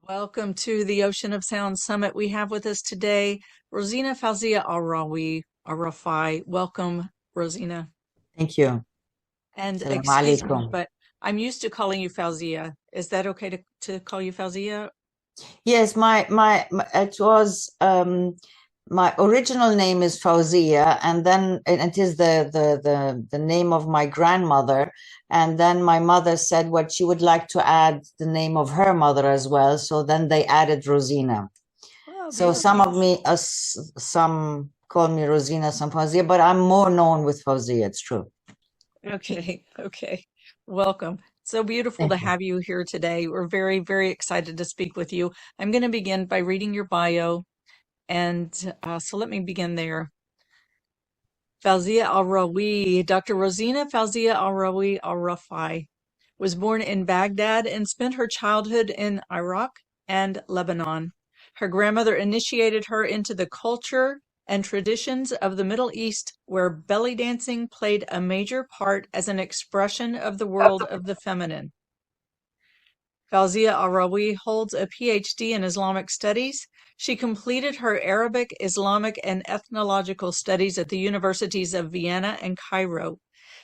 Welcome to the Ocean of Sound Summit. We have with us today Rosina Fawzia al-Rawi, ar-Rifa'I. Welcome, Rosina. Thank you. And Salam excuse me, alaikum. but I'm used to calling you Fawzia. Is that okay to call you Fawzia? Yes, it was my original name is Fawzia, and then it is the name of my grandmother, and then my mother said what she would like to add the name of her mother as well, so then they added Rosina. Oh, So beautiful. some call me Rosina, some Fawzia, but I'm more known with Fawzia. It's true. Okay. Welcome. So beautiful to Thank you. have you here today. We're very, very excited to speak with you. I'm going to begin by reading your bio, and so let me begin there. Fawzia al-Rawi, Dr. Rosina Fawzia al-Rawi al-Rifa'I was born in Baghdad and spent her childhood in Iraq and Lebanon. Her grandmother initiated her into the culture and traditions of the Middle East, where belly dancing played a major part as an expression of the world of the feminine. Fawzia al-Rawi holds a PhD in Islamic studies. She completed her Arabic, Islamic, and ethnological studies at the universities of Vienna and Cairo.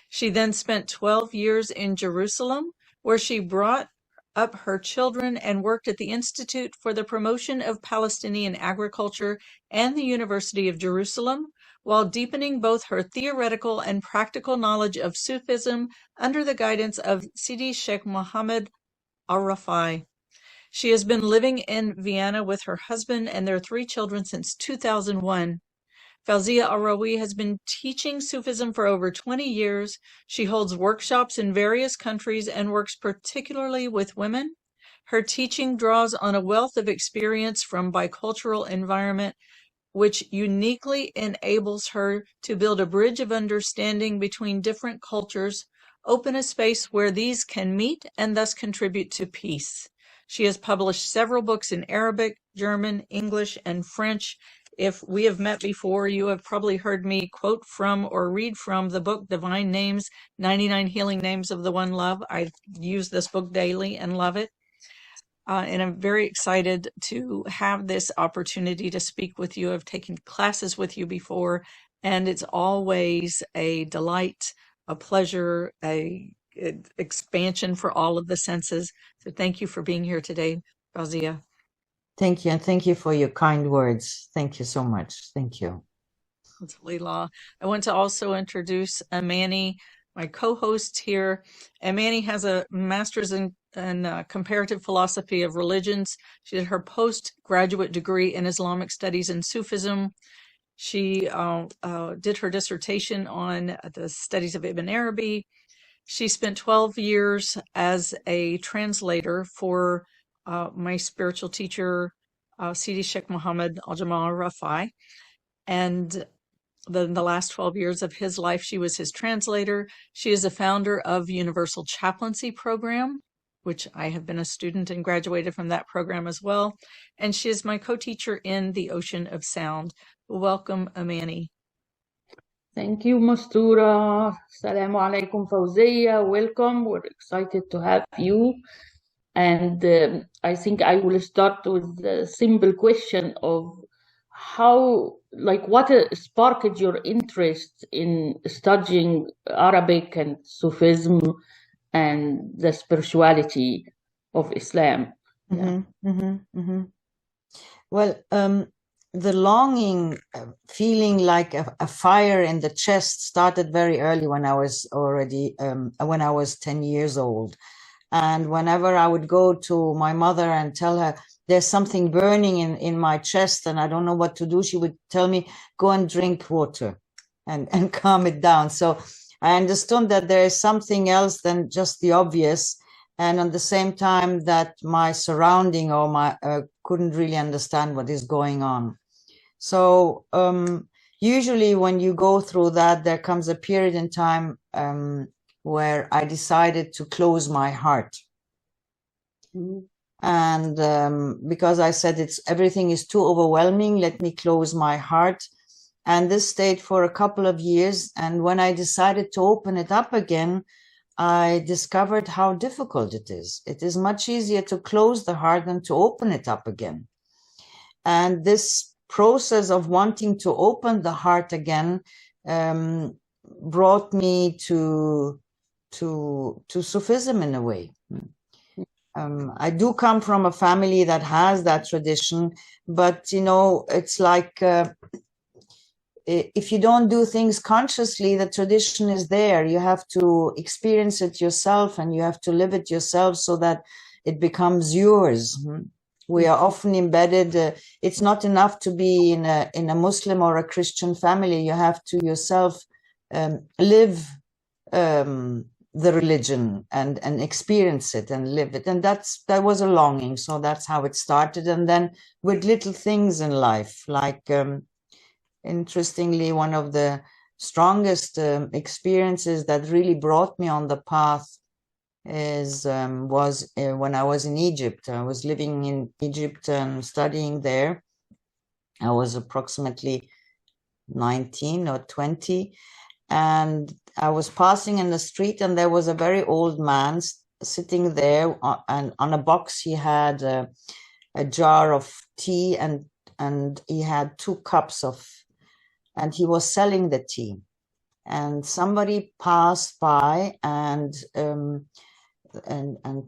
She then spent 12 years in Jerusalem, where she brought up her children and worked at the Institute for the Promotion of Palestinian Agriculture and the University of Jerusalem, while deepening both her theoretical and practical knowledge of Sufism under the guidance of Sidi Sheikh Mohammed ar-Rifa'I. She has been living in Vienna with her husband and their 3 children since 2001. Fawzia al-Rawi has been teaching Sufism for over 20 years. She holds workshops in various countries and works particularly with women. Her teaching draws on a wealth of experience from bicultural environment, which uniquely enables her to build a bridge of understanding between different cultures, open a space where these can meet and thus contribute to peace. She has published several books in Arabic, German, English, and French. If we have met before, you have probably heard me quote from or read from the book Divine Names, 99 Healing Names of the One Love. I use this book daily and love it. And I'm very excited to have this opportunity to speak with you. I've taken classes with you before, and it's always a delight, a pleasure, a expansion for all of the senses. So thank you for being here today, Fawzia. Thank you, and thank you for your kind words. Thank you so much. Thank you. Law. I want to also introduce Amany, my co-host here. Amany has a master's in comparative philosophy of religions. She did her postgraduate degree in Islamic studies and Sufism. She did her dissertation on the studies of Ibn Arabi. She spent 12 years as a translator for my spiritual teacher, Sidi Sheikh Mohammed al-Jamal Rafai. And the last 12 years of his life, she was his translator. She is a founder of Universal Chaplaincy Program, which I have been a student and graduated from that program as well. And she is my co-teacher in the Ocean of Sound. Welcome, Amany. Thank you, Mastura. Assalamu alaikum, Fawzia. Welcome. We're excited to have you. And I think I will start with the simple question of what sparked your interest in studying Arabic and Sufism and the spirituality of Islam? Well, the longing, feeling like a fire in the chest started very early when I was when I was 10 years old. And whenever I would go to my mother and tell her there's something burning in my chest and I don't know what to do, she would tell me, go and drink water and calm it down. So I understood that there is something else than just the obvious. And at the same time that my surrounding or my couldn't really understand what is going on. So usually when you go through that, there comes a period in time where I decided to close my heart. And because I said everything is too overwhelming, let me close my heart. And this stayed for a couple of years. And when I decided to open it up again, I discovered how difficult it is. It is much easier to close the heart than to open it up again. And this process of wanting to open the heart again brought me to Sufism in a way. I do come from a family that has that tradition, but you know, it's like if you don't do things consciously, the tradition is there. You have to experience it yourself and you have to live it yourself so that it becomes yours. We are often embedded. It's not enough to be in a Muslim or a Christian family. You have to yourself live the religion and experience it and live it. And that was a longing. So that's how it started. And then with little things in life, like interestingly, one of the strongest experiences that really brought me on the path was when I was in Egypt. I was living in Egypt and studying there. I was approximately 19 or 20, and I was passing in the street, and there was a very old man sitting there, and on a box he had a jar of tea, and he had 2 cups and he was selling the tea. And somebody passed by and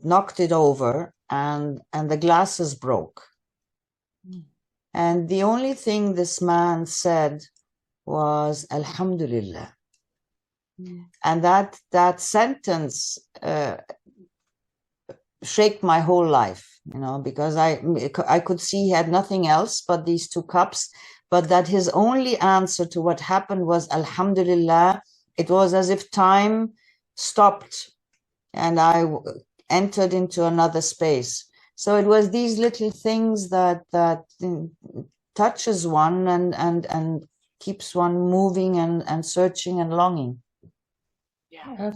knocked it over, and the glasses broke. And the only thing this man said was Alhamdulillah. And that sentence shaped my whole life, you know, because I could see he had nothing else but these 2 cups, but that his only answer to what happened was Alhamdulillah. It was as if time stopped and I entered into another space. So it was these little things that touches one and keeps one moving and searching and longing. Yeah. Can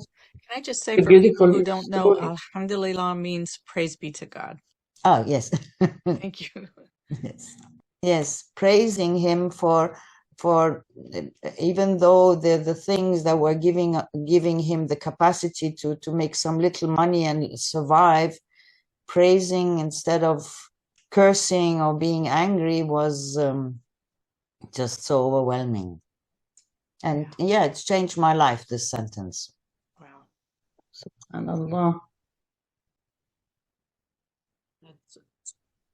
I just say, A for people beautiful who don't know, story. Alhamdulillah means praise be to God. Oh, yes. Thank you. Yes, praising him for even though the things that were giving him the capacity to make some little money and survive, praising instead of cursing or being angry was just so overwhelming. And yeah, it's changed my life, this sentence. Wow. SubhanAllah.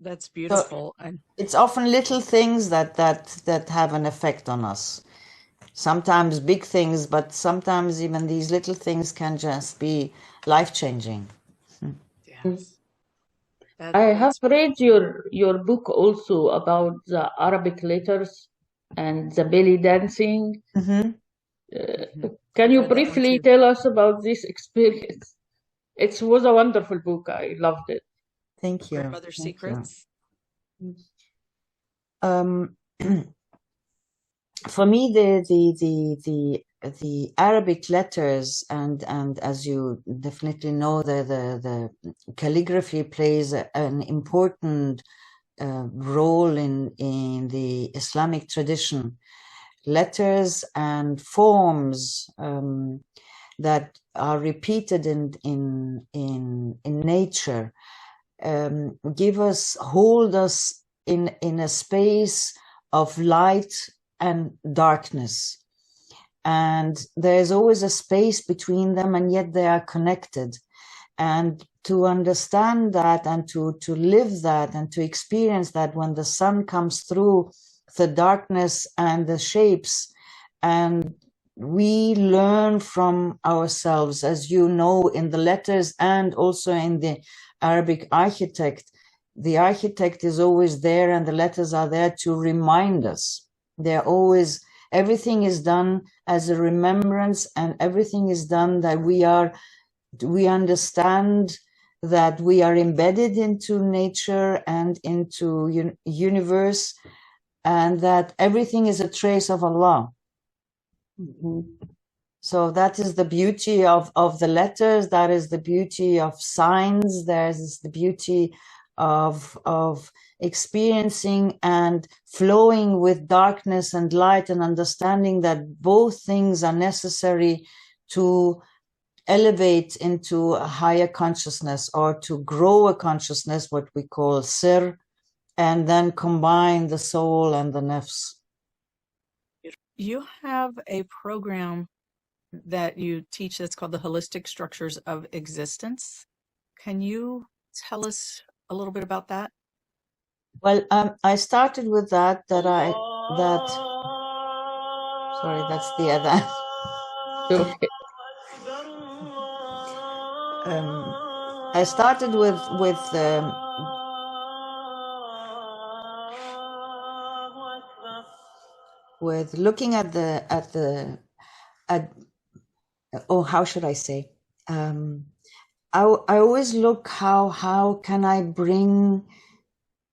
That's beautiful. So it's often little things that have an effect on us. Sometimes big things, but sometimes even these little things can just be life-changing. Yes. I have read your book also about the Arabic letters and the belly dancing. Can you briefly tell us about this experience? It was a wonderful book. I loved it. Thank you. Grandmother Secrets. For me, the Arabic letters and as you definitely know, the calligraphy plays an important role in the Islamic tradition. Letters and forms that are repeated in nature hold us in a space of light and darkness, and there's always a space between them, and yet they are connected. And to understand that and to live that and to experience that, when the sun comes through the darkness and the shapes, and we learn from ourselves, as you know, in the letters and also in the Arabic architect. The architect is always there and the letters are there to remind us. They're always, everything is done as a remembrance, and everything is done that we understand that we are embedded into nature and into universe, and that everything is a trace of Allah. So that is the beauty of the letters. That is the beauty of signs. There is the beauty of experiencing and flowing with darkness and light, and understanding that both things are necessary to elevate into a higher consciousness or to grow a consciousness, what we call sir, and then combine the soul and the nafs. You have a program that you teach that's called the Holistic Structures of Existence. Can you tell us a little bit about that? Well, I started with that, sorry, that's the other. Okay. I started with looking at how should I say? I always look how can I bring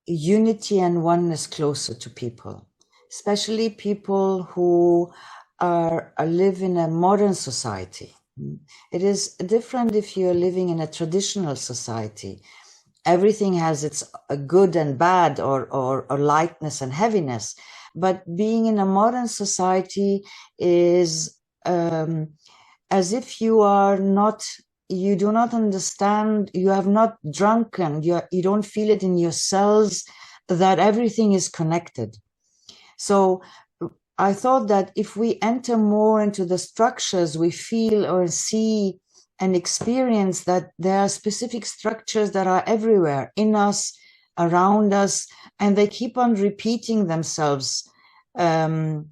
unity and oneness closer to people, especially people who live in a modern society. It is different if you're living in a traditional society. Everything has its good and bad, or lightness and heaviness. But being in a modern society is as if you do not understand, you have not drunken, you don't feel it in your cells that everything is connected. So I thought that if we enter more into the structures, we feel or see and experience that there are specific structures that are everywhere, in us, around us, and they keep on repeating themselves in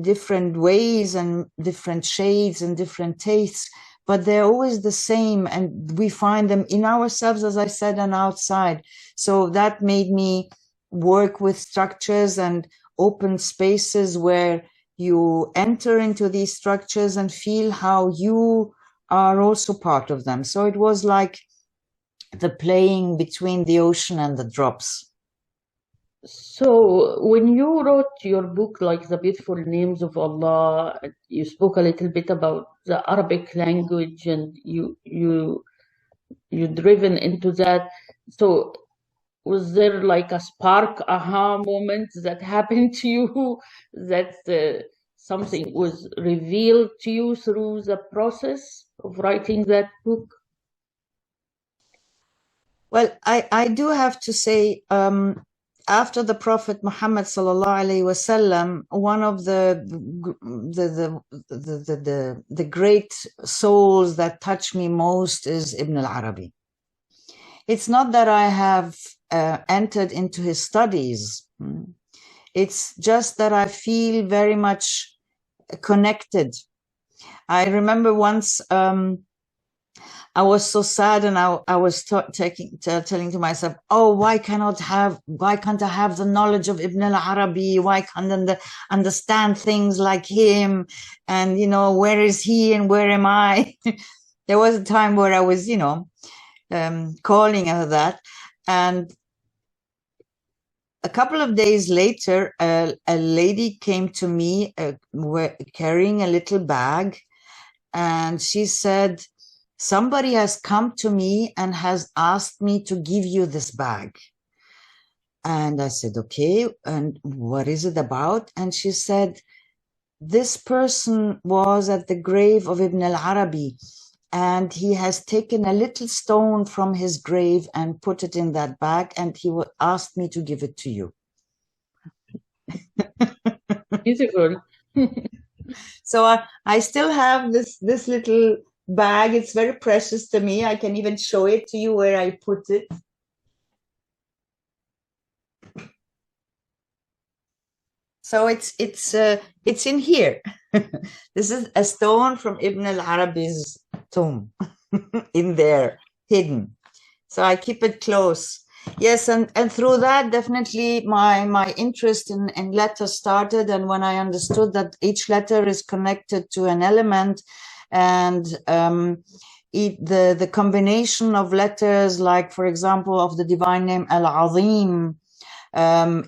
different ways and different shades and different tastes, but they're always the same, and we find them in ourselves, as I said, and outside. So that made me work with structures and open spaces where you enter into these structures and feel how you are also part of them. So it was like the playing between the ocean and the drops. So when you wrote your book, like The Beautiful Names of Allah, you spoke a little bit about the Arabic language, and you driven into that. So was there like a spark, aha moment that happened to you, that something was revealed to you through the process of writing that book? Well, I do have to say, after the Prophet Muhammad sallallahu alaihi wasallam, one of the great souls that touch me most is Ibn al-Arabi. It's not that I have entered into his studies. It's just that I feel very much connected. I remember once I was so sad, and I was telling to myself, oh, why can't I have the knowledge of Ibn al-Arabi? Why can't I understand things like him? And, where is he and where am I? There was a time where I was, calling her that. And a couple of days later, a lady came to me carrying a little bag, and she said, somebody has come to me and has asked me to give you this bag. And I said, okay, and what is it about? And she said, this person was at the grave of Ibn al-Arabi, and he has taken a little stone from his grave and put it in that bag, and he asked me to give it to you. Beautiful. So I still have this little bag. It's very precious to me. I can even show it to you where I put it. So it's in here. This is a stone from Ibn al-Arabi's tomb in there, hidden. So I keep it close. Yes, and through that, definitely my interest in letters started. And when I understood that each letter is connected to an element, and the combination of letters, like, for example, of the divine name al-Azim,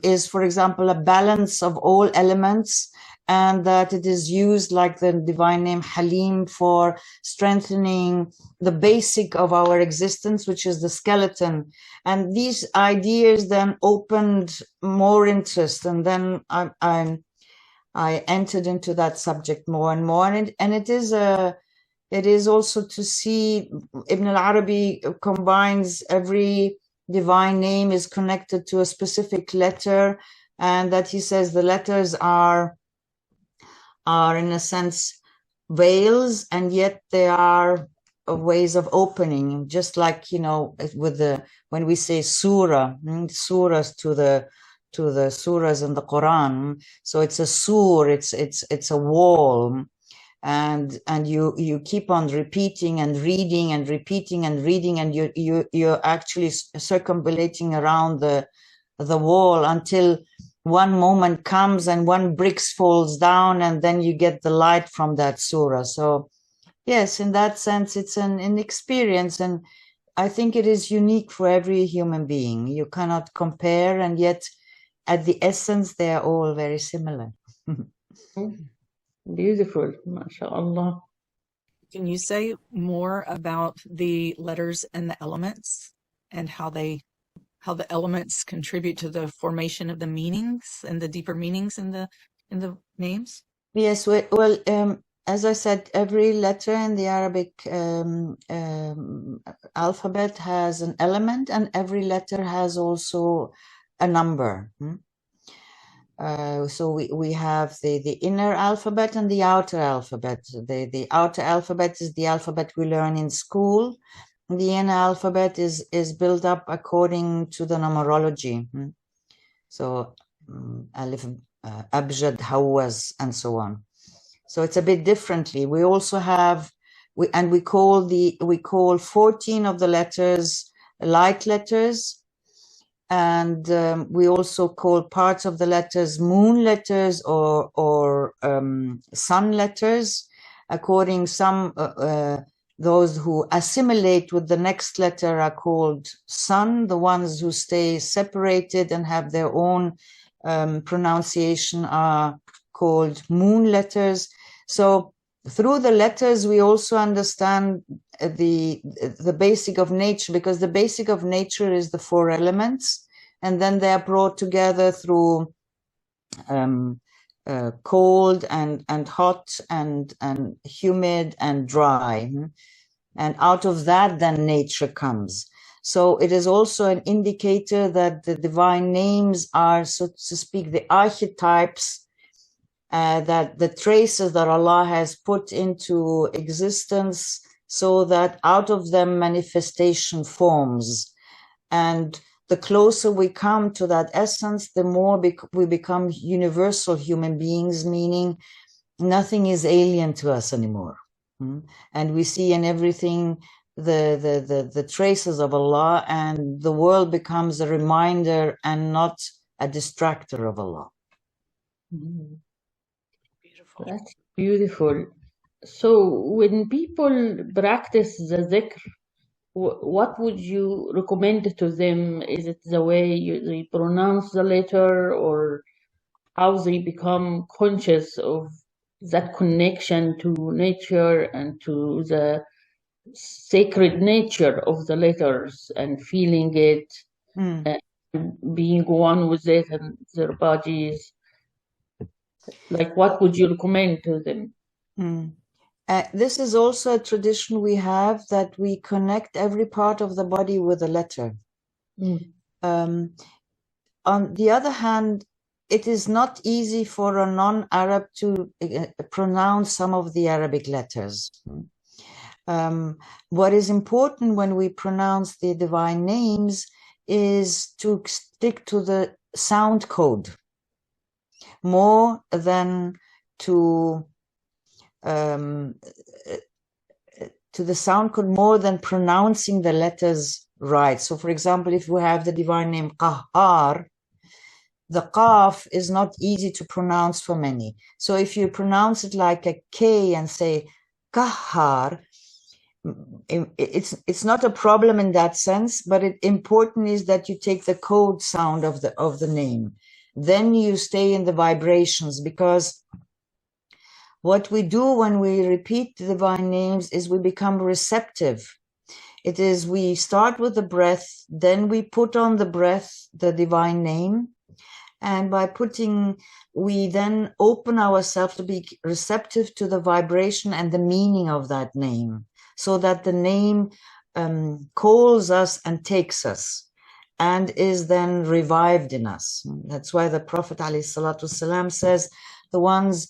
is, for example, a balance of all elements, and that it is used, like the divine name Halim, for strengthening the basic of our existence, which is the skeleton. And these ideas then opened more interest, and then I entered into that subject more and more, and it is it is also to see Ibn al-Arabi combines every divine name is connected to a specific letter, and that he says the letters are in a sense veils, and yet they are ways of opening, just like, you know, with when we say surah, surahs to the surahs in the Quran. So it's a sur, it's a wall, and you keep on repeating and reading and repeating and reading, and you're actually circumambulating around the wall until one moment comes and one brick falls down, and then you get the light from that surah. So yes, in that sense, it's an experience, and I think it is unique for every human being. You cannot compare, and yet at the essence, they are all very similar. Beautiful, mashallah. Can you say more about the letters and the elements, and how the elements contribute to the formation of the meanings and the deeper meanings in the names? Yes, well, as I said, every letter in the Arabic alphabet has an element, and every letter has also a number. So we have the inner alphabet and the outer alphabet. The outer alphabet is the alphabet we learn in school. The inner alphabet is built up according to the numerology. So alif, abjad, hawaz, and so on. So it's a bit differently. We also have we call 14 of the letters light letters. And we also call parts of the letters moon letters or sun letters, according some those who assimilate with the next letter are called sun. The ones who stay separated and have their own pronunciation are called moon letters. So through the letters, we also understand the basic of nature, because the basic of nature is the four elements, and then they are brought together through cold and hot and humid and dry, and out of that then nature comes. So it is also an indicator that the divine names are, so to speak, the archetypes, that the traces that Allah has put into existence, so that out of them manifestation forms. And the closer we come to that essence, the more we become universal human beings, meaning nothing is alien to us anymore. And we see in everything the traces of Allah, and the world becomes a reminder and not a distractor of Allah. Beautiful. That's beautiful. So when people practice the dhikr, what would you recommend to them? Is it the way they pronounce the letter, or how they become conscious of that connection to nature and to the sacred nature of the letters, and feeling it, and being one with it and their bodies? Like, what would you recommend to them? This is also a tradition we have, that we connect every part of the body with a letter. On the other hand, it is not easy for a non-Arab to pronounce some of the Arabic letters. What is important when we pronounce the divine names is to stick to the sound code more than to the sound code, more than pronouncing the letters right. So, for example, if we have the divine name Qahhar, the Qaf is not easy to pronounce for many. So if you pronounce it like a K and say Qahhar, it's not a problem in that sense, but important is that you take the code sound of the name. Then you stay in the vibrations, because what we do when we repeat the divine names is we become receptive. It is, we start with the breath, then we put on the breath the divine name, And by we then open ourselves to be receptive to the vibration and the meaning of that name, so that the name calls us and takes us and is then revived in us. That's why the Prophet ﷺ says the ones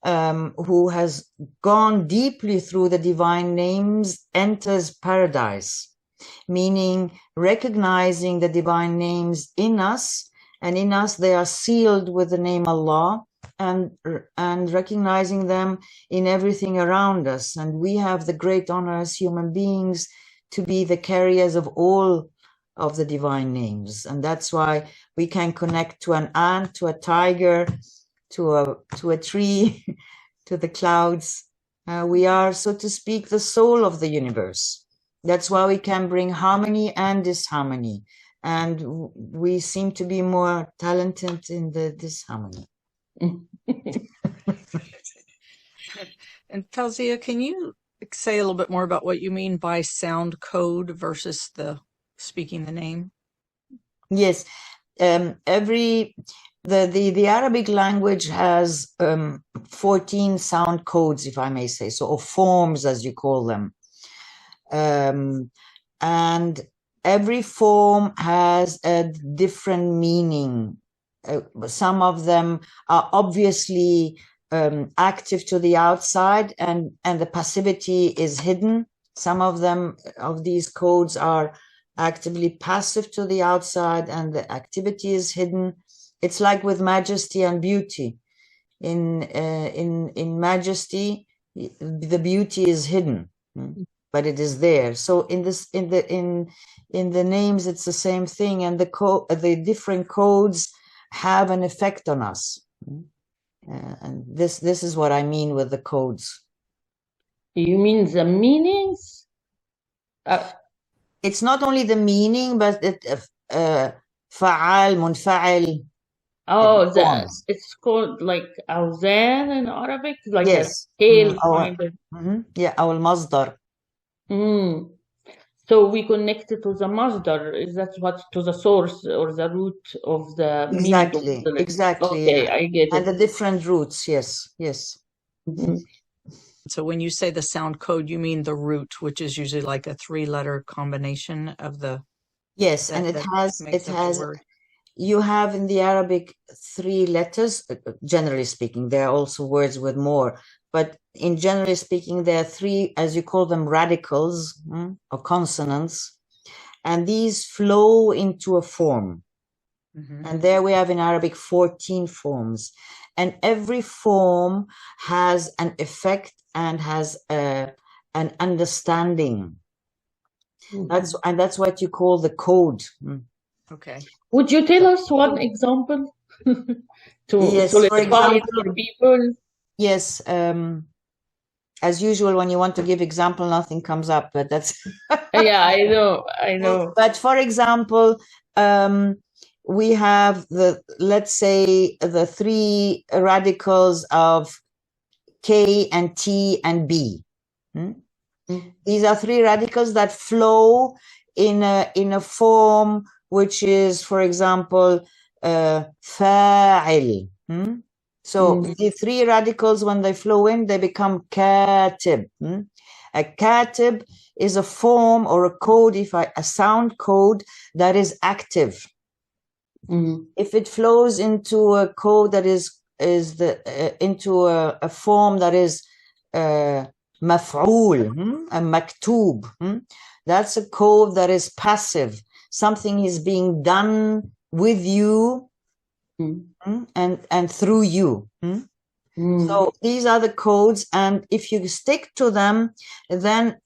who has gone deeply through the divine names enters paradise, meaning recognizing the divine names in us, and in us they are sealed with the name Allah, and recognizing them in everything around us. And we have the great honor as human beings to be the carriers of all of the divine names. And that's why we can connect to an ant, to a tiger, to a tree, to the clouds. We are, so to speak, the soul of the universe. That's why we can bring harmony and disharmony. And we seem to be more talented in the disharmony. And Fawzia, can you say a little bit more about what you mean by sound code versus the speaking the name? Yes. The Arabic language has 14 sound codes, if I may say so, or forms, as you call them. And every form has a different meaning. Some of them are obviously active to the outside, and the passivity is hidden. Some of them, of these codes, are actively passive to the outside, and the activity is hidden. It's like with majesty and beauty. In majesty, the beauty is hidden, but it is there. So in the names, it's the same thing, and the different codes have an effect on us. And this is what I mean with the codes. You mean the meanings? It's not only the meaning, but fa'al, munfa'il. Oh, it's called like awzan in Arabic, like yes. a scale kind of. Yeah, أو المصدر. So we connect it to the masdar. Is that what, to the source or the root of the exactly, meaning of the exactly. Okay, yeah. I get it. And the different roots, yes. So when you say the sound code, you mean the root, which is usually like a 3-letter combination of the. Yes, and it has. You have in the Arabic 3 letters. Generally speaking, there are also words with more, but in generally speaking, there are 3, as you call them, radicals or consonants, and these flow into a form. And there we have in Arabic 14 forms, and every form has an effect and has an understanding. That's what you call the code. Okay. Would you tell us one example to solidify it for people? Yes. As usual, when you want to give example, nothing comes up, but that's. Yeah, I know. But for example, we have let's say the 3 radicals of K and T and B. These are 3 radicals that flow in a form which is, for example, fa'il. So the 3 radicals, when they flow in, they become katib. A katib is a form or a code, a sound code that is active. If it flows into a code that is into a form that is maf'ul, a maktub, that's a code that is passive. Something is being done with you and through you. So these are the codes, and if you stick to them, then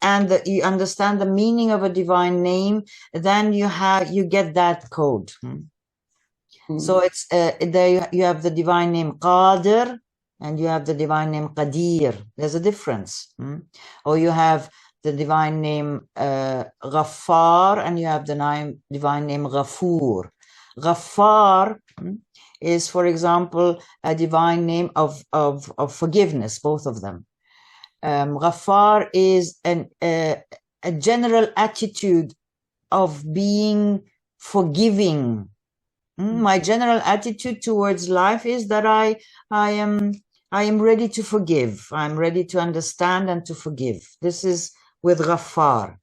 you understand the meaning of a divine name, then you get that code. So it's there you have the divine name Qadir and you have the divine name Qadir. There's a difference. Or you have the divine name Ghaffar and you have the divine name Ghafoor. Ghaffar is, for example, a divine name of forgiveness, both of them. Ghaffar is a general attitude of being forgiving My general attitude towards life is that I am ready to forgive. I'm ready to understand and to forgive. This is with Ghaffar.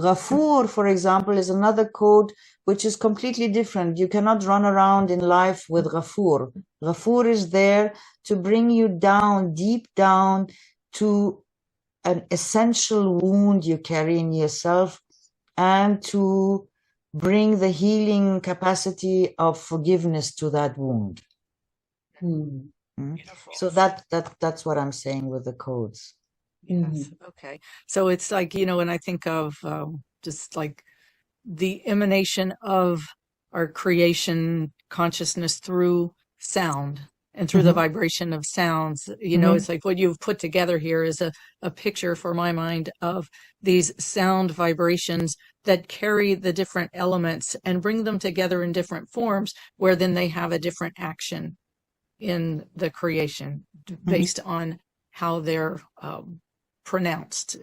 Ghafoor, for example, is another code which is completely different. You cannot run around in life with Ghafoor. Ghafoor is there to bring you down, deep down, to an essential wound you carry in yourself, and to bring the healing capacity of forgiveness to that wound. So that's what I'm saying with the codes. Yes. Okay. So it's like, when I think of just like the emanation of our creation consciousness through sound and through the vibration of sounds, it's like what you've put together here is a picture for my mind of these sound vibrations that carry the different elements and bring them together in different forms, where then they have a different action in the creation based on how they're pronounced,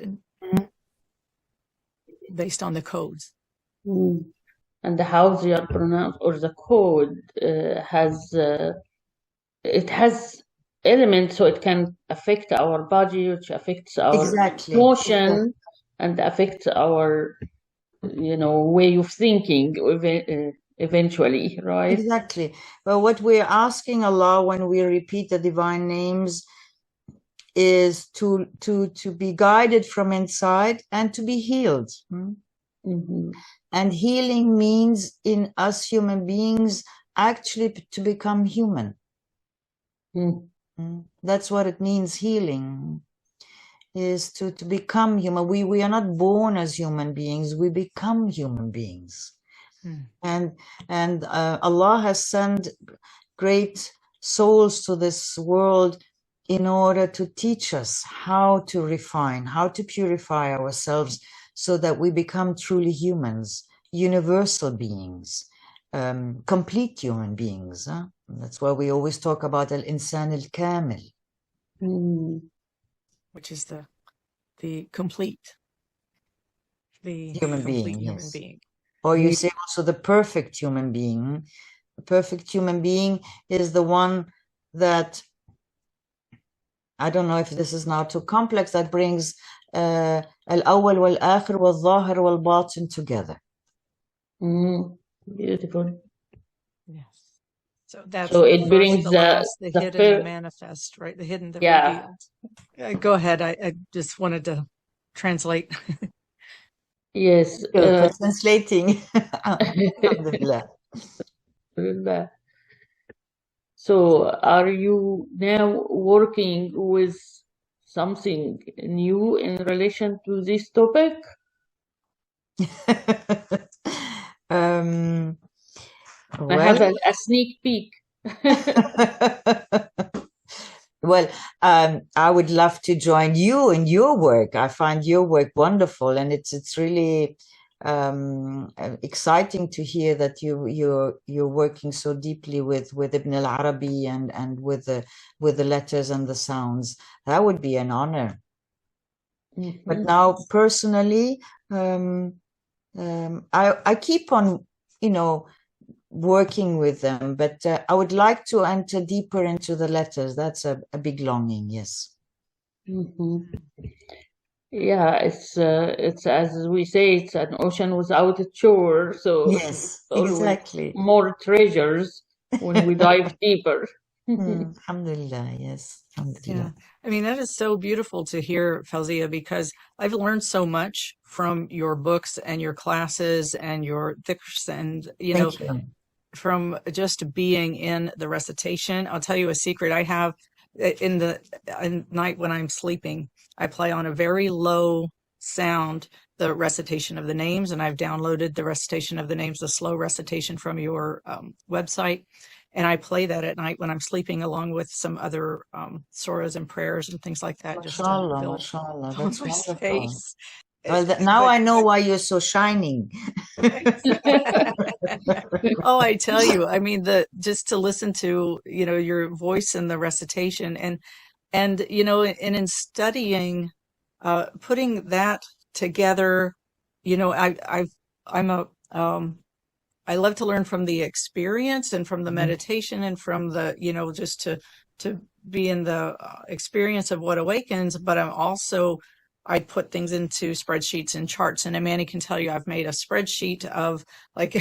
based on the codes. And how they are pronounced, or the code it has elements, so it can affect our body, which affects our emotion, and affects our way of thinking eventually, right? Exactly. Well, what we're asking Allah when we repeat the divine names is to be guided from inside and to be healed. And healing means, in us human beings, actually to become human. That's what it means. Healing is to become human. We are not born as human beings. We become human beings. And Allah has sent great souls to this world in order to teach us how to refine, how to purify ourselves, so that we become truly humans, universal beings, complete human beings. That's why we always talk about al-insan al-kamil, which is the complete, human being. Human being. Or you say also the perfect human being. The perfect human being is the one that, I don't know if this is now too complex, that brings al-awwal wal-akhir wal-zahir wal-batin together. Beautiful. Yes. So so it brings the last, the hidden, the manifest, right? The hidden, the revealed. Go ahead. I just wanted to translate. Yes. Translating. Alhamdulillah. So are you now working with something new in relation to this topic? I have a sneak peek. Well, I would love to join you in your work. I find your work wonderful, and it's really exciting to hear that you're working so deeply with Ibn al-Arabi and with the letters and the sounds. That would be an honor. But now, personally, I keep on, working with them, but I would like to enter deeper into the letters. That's a big longing, yes. Yeah, it's as we say, it's an ocean without a shore. So yes, exactly. More treasures when we dive deeper. Alhamdulillah, yes. Alhamdulillah. Yeah, I mean, that is so beautiful to hear, Fawzia, because I've learned so much from your books and your classes and your dhikrs, and from just being in the recitation. I'll tell you a secret. I have in the night when I'm sleeping, I play on a very low sound the recitation of the names, and I've downloaded the recitation of the names, the slow recitation from your website, and I play that at night when I'm sleeping, along with some other surahs and prayers and things like that. Mashallah, just mashallah, to that's my wonderful. space. Well, now I know why you're so shining. Oh, I tell you, I mean, just to listen to, your voice in the recitation, and in studying, putting that together, I'm a I love to learn from the experience and from the meditation and from the, just to be in the experience of what awakens. But I put things into spreadsheets and charts. And Amany can tell you, I've made a spreadsheet of like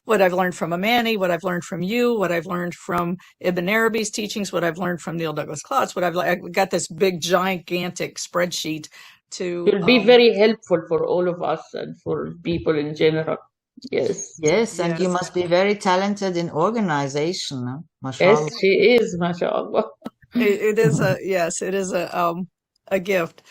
what I've learned from Amany, what I've learned from you, what I've learned from Ibn Arabi's teachings, what I've learned from Neil Douglas Klotz, I've got this big gigantic spreadsheet to. It will be very helpful for all of us and for people in general. Yes. Yes, and you Yes. must be very talented in organization, huh? Mashallah. Yes, she is, mashallah. It is a gift.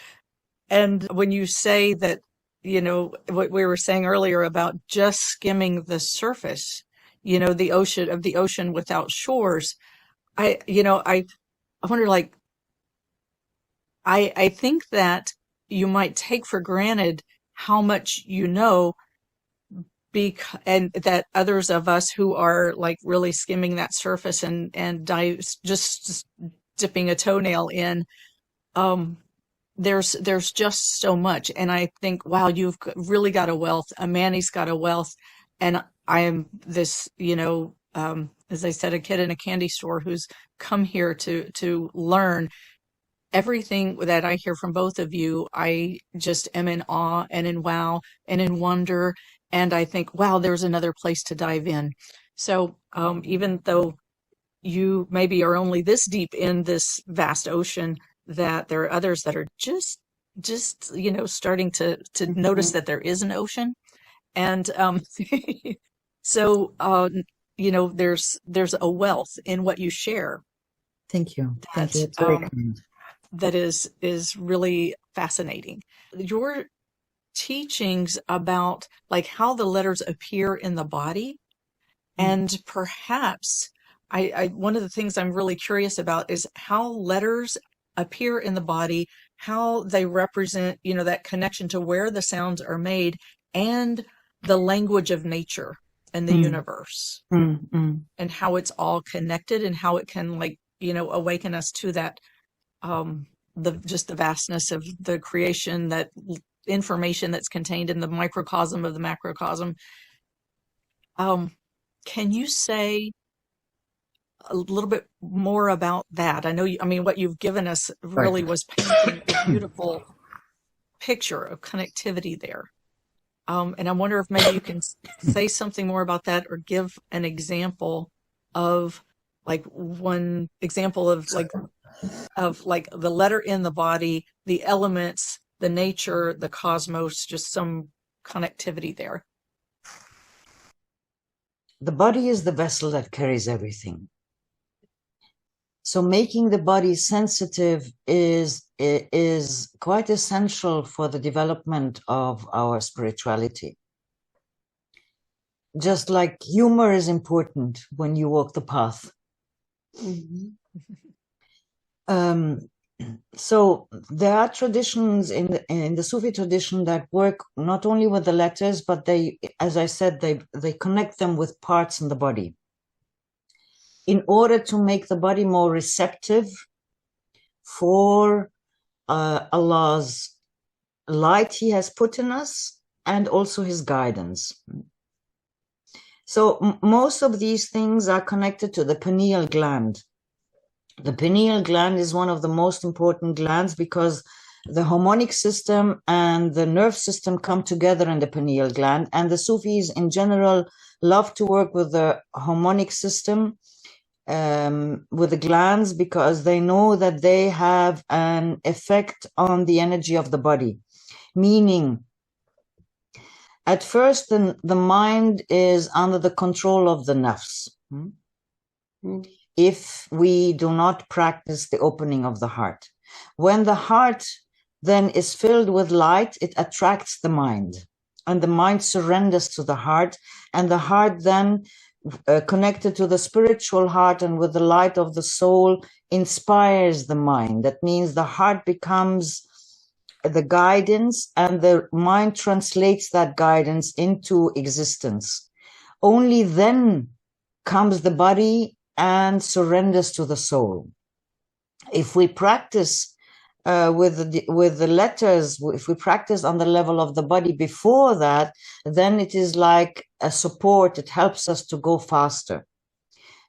And when you say that, what we were saying earlier about just skimming the surface, the ocean without shores, I wonder, like, I think that you might take for granted how much you know, and that others of us who are like really skimming that surface and just dipping a toenail in, there's just so much. And I think, wow, you've really got a wealth. Amany's got a wealth. And I am this, as I said, a kid in a candy store who's come here to learn. Everything that I hear from both of you, I just am in awe and in wow and in wonder. And I think, wow, there's another place to dive in. So even though you maybe are only this deep in this vast ocean, that there are others that are just starting to notice that there is an ocean. And so there's a wealth in what you share. Thank you. Thank you. It's very kind. That is really fascinating. Your teachings about like how the letters appear in the body, and perhaps I one of the things I'm really curious about is how letters appear in the body, how they represent, that connection to where the sounds are made, and the language of nature and the universe, and how it's all connected, and how it can awaken us to that, the vastness of the creation, that information that's contained in the microcosm of the macrocosm. Can you say a little bit more about that? I know what you've given us really was painting a beautiful picture of connectivity there. And I wonder if maybe you can say something more about that, or give an example of one example of the letter in the body, the elements, the nature, the cosmos, just some connectivity there. The body is the vessel that carries everything. So making the body sensitive is quite essential for the development of our spirituality. Just like humor is important when you walk the path. So there are traditions in the Sufi tradition that work not only with the letters, but they, as I said, they connect them with parts in the body, in order to make the body more receptive for Allah's light He has put in us, and also His guidance. So most of these things are connected to the pineal gland. The pineal gland is one of the most important glands because the harmonic system and the nerve system come together in the pineal gland, and the Sufis in general love to work with the harmonic system, with the glands, because they know that they have an effect on the energy of the body. Meaning, at first the mind is under the control of the nafs. If we do not practice the opening of the heart. When the heart then is filled with light, it attracts the mind, and the mind surrenders to the heart, and the heart then, connected to the spiritual heart and with the light of the soul, inspires the mind. That means the heart becomes the guidance, and the mind translates that guidance into existence. Only then comes the body and surrenders to the soul. If we practice with the letters, if we practice on the level of the body before that, then it is like a support. It helps us to go faster.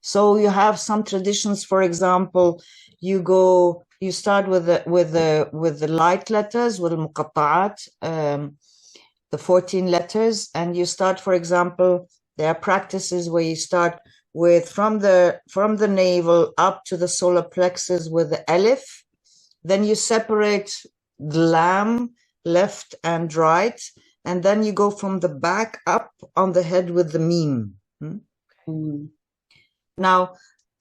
So you have some traditions, for example, you start with the light letters, with al-muqatta'at, the 14 letters, and you start, for example, there are practices where you start with from the navel up to the solar plexus with the alif. Then you separate the lam, left and right, and then you go from the back up on the head with the meme. Now,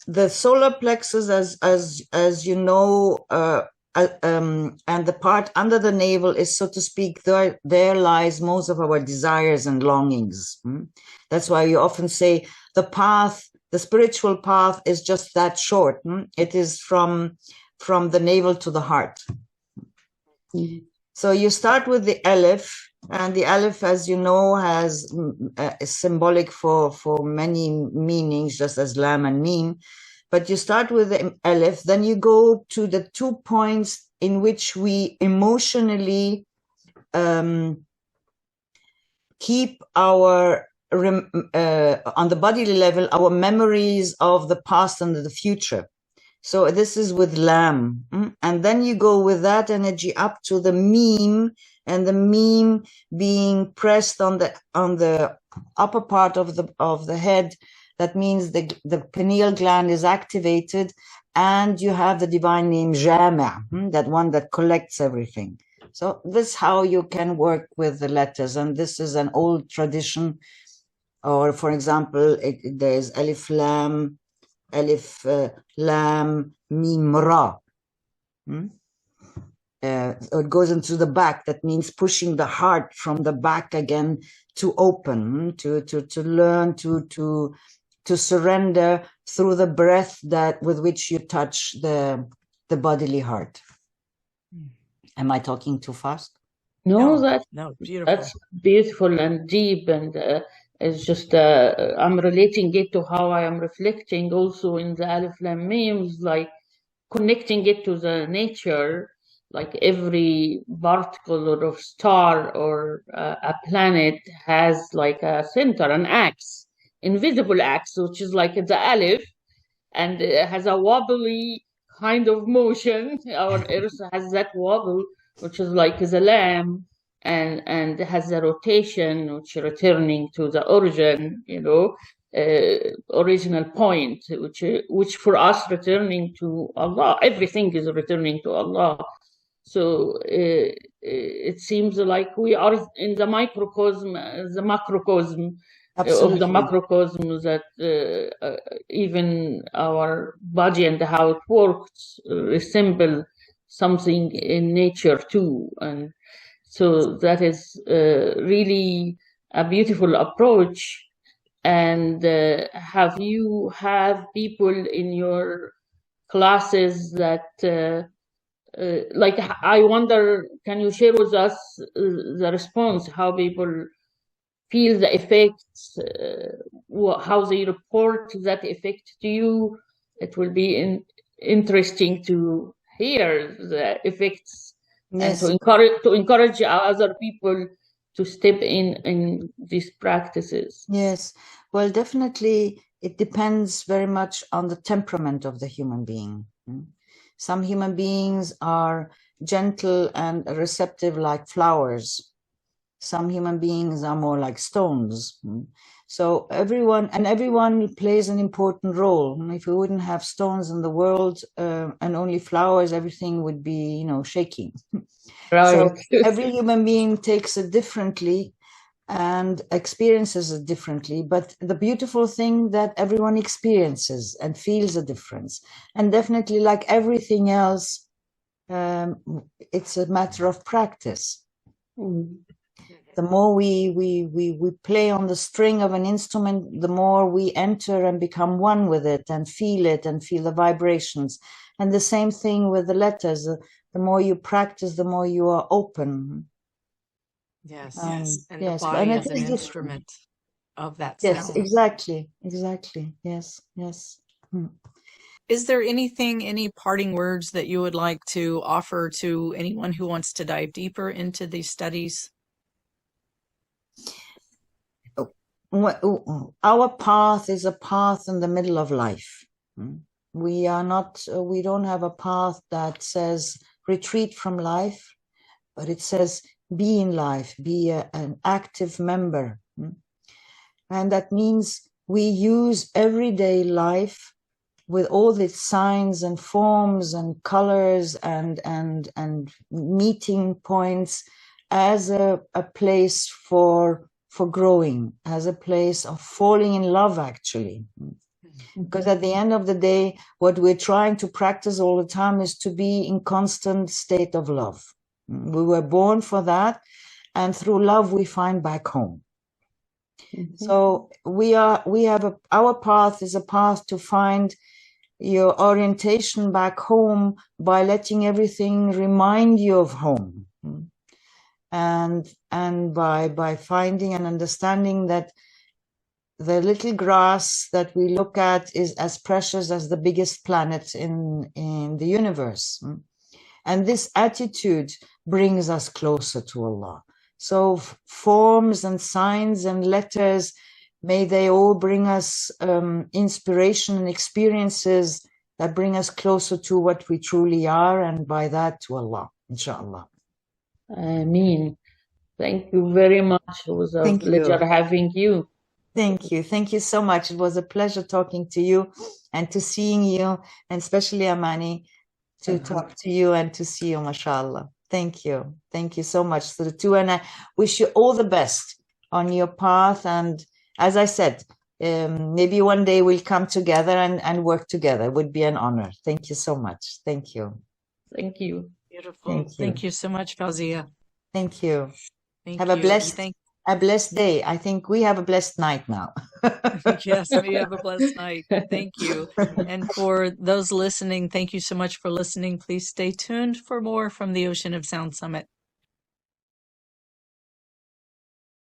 the solar plexus, as you know, and the part under the navel is, so to speak, there lies most of our desires and longings. That's why you often say the path, the spiritual path, is just that short. It is from the navel to the heart. So you start with the aleph, and the aleph, as you know, has is symbolic for many meanings, just as lam and meme. But you start with the aleph, then you go to the 2 points in which we emotionally keep our on the bodily level our memories of the past and the future. So this is with lam, and then you go with that energy up to the meme, and the meme being pressed on the upper part of the head. That means the pineal gland is activated, and you have the divine name Jama', that one that collects everything. So this is how you can work with the letters, and this is an old tradition. Or, for example, there's alif lam, alif lam mim ra. It goes into the back. That means pushing the heart from the back again to open, to learn to surrender through the breath with which you touch the bodily heart. Am I talking too fast? No, beautiful. That's beautiful and deep, and it's just I'm relating it to how I am reflecting also in the Alif Lam Memes, like connecting it to the nature, like every particle or of star or a planet has like a center, an axe, invisible axe, which is like the Alif, and it has a wobbly kind of motion. Our Earth has that wobble, which is like the lamb, and has a rotation, which returning to the origin, original point, which for us returning to Allah. Everything is returning to Allah. So it seems like we are in the microcosm, the macrocosm. Absolutely. Of the macrocosm, that even our body and how it works resemble something in nature too. And so that is really a beautiful approach. And have you have people in your classes that like, I wonder, can you share with us the response, how people feel the effects, how they report that effect to you? It will be interesting to hear the effects. Yes. And to encourage other people to step in these practices. Yes. Well, definitely it depends very much on the temperament of the human being. Some human beings are gentle and receptive like flowers. Some human beings are more like stones. So everyone plays an important role. If we wouldn't have stones in the world and only flowers, everything would be, shaking. Right. So every human being takes it differently and experiences it differently. But the beautiful thing that everyone experiences and feels a difference. And definitely, like everything else, it's a matter of practice. The more we play on the string of an instrument, the more we enter and become one with it and feel the vibrations. And the same thing with the letters. The more you practice, the more you are open. Yes. And yes. the body is an instrument of that sound. Yes, exactly. Yes. Is there anything, any parting words that you would like to offer to anyone who wants to dive deeper into these studies? Our path is a path in the middle of life. We are not, we don't have a path that says retreat from life, but it says be in life, be an active member. And that means we use everyday life with all its signs and forms and colors and meeting points as a place for growing, as a place of falling in love, actually. Because at the end of the day, what we're trying to practice all the time is to be in constant state of love. We were born for that, and through love we find back home. So our path is a path to find your orientation back home by letting everything remind you of home. And by finding and understanding that the little grass that we look at is as precious as the biggest planet in the universe. And this attitude brings us closer to Allah. So forms and signs and letters, may they all bring us inspiration and experiences that bring us closer to what we truly are, and by that to Allah, inshallah. Ameen. Thank you very much. It was a pleasure having you. Thank you. Thank you so much. It was a pleasure talking to you and to seeing you, and especially Amany, to talk to you and to see you, mashallah. Thank you. Thank you so much to the two. And I wish you all the best on your path. And as I said, maybe one day we'll come together and work together. It would be an honor. Thank you so much. Thank you. Thank you. Beautiful. Thank you so much, Fawzia. Thank you. Have a blessed day. I think we have a blessed night now. Yes, we have a blessed night. Thank you. And for those listening, thank you so much for listening. Please stay tuned for more from the Ocean of Sound Summit.